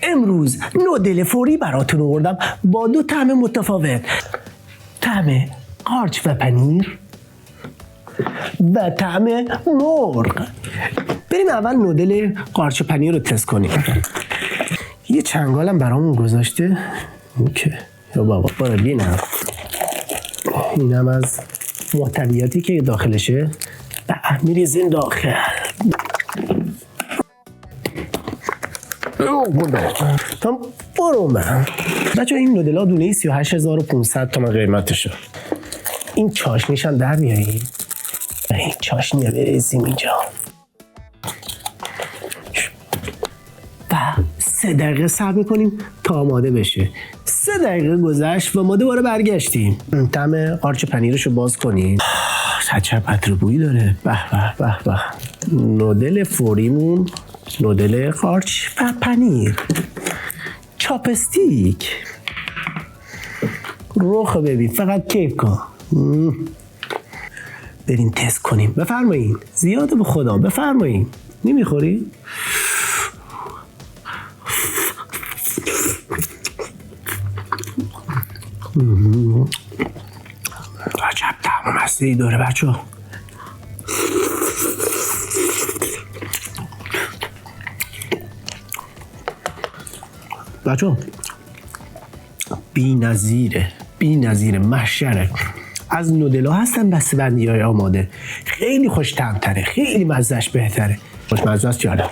امروز نودل فوری براتون آوردم با 2 طعم متفاوت، طعم قارچ و پنیر و طعم مرغ. بریم اول نودل قارچ و پنیر رو تست کنیم. یه چنگالم برامون گذاشته. اوکی یا بابا برو بینم. اینم از محتویاتی که داخلشه. میریزین داخل. تام برو من. بچه این نودل ها دونه 38500 تومان قیمتشه. این چاشنیشم در بیایی. این چاشنی رو بریزیم اینجا و 3 دقیقه صبر میکنیم تا آماده بشه. 3 دقیقه گذشت و ما دوباره برگشتیم. طعم قارچ پنیرشو باز کنیم. چه عطربویی داره. به به به به. نودل فوریمون نودل قارچ و پنیر. چاپستیک. رخ ببین فقط کیف کن. بریم تست کنیم. بفرمایین. زیاده به خدا. بفرمایین. نمیخوری؟ عجب طعم مزه‌ای داره بچه. بی نظیره محشره. از نودل ها هستن بسته‌بندی های آماده. خیلی خوش طعم تره. خیلی مزهش بهتره. خوش مزه است جالب.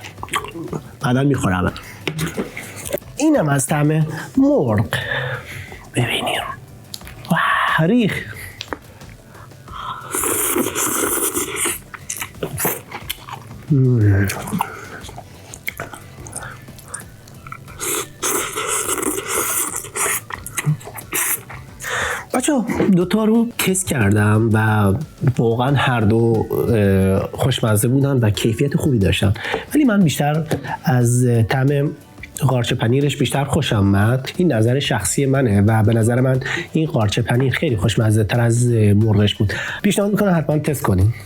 بعدا میخورم. اینم از طعم مرغ. ببینیم. ریخ. بچه 2 تا رو تست کردم و واقعا هر دو خوشمزه بودن و کیفیت خوبی داشتن، ولی من بیشتر از طعم قارچ پنیرش بیشتر خوشم اومد. این نظر شخصی منه و به نظر من این قارچ پنیر خیلی خوشمزه تر از مرغش بود. پیشنهاد میکنم حتما تست کنین.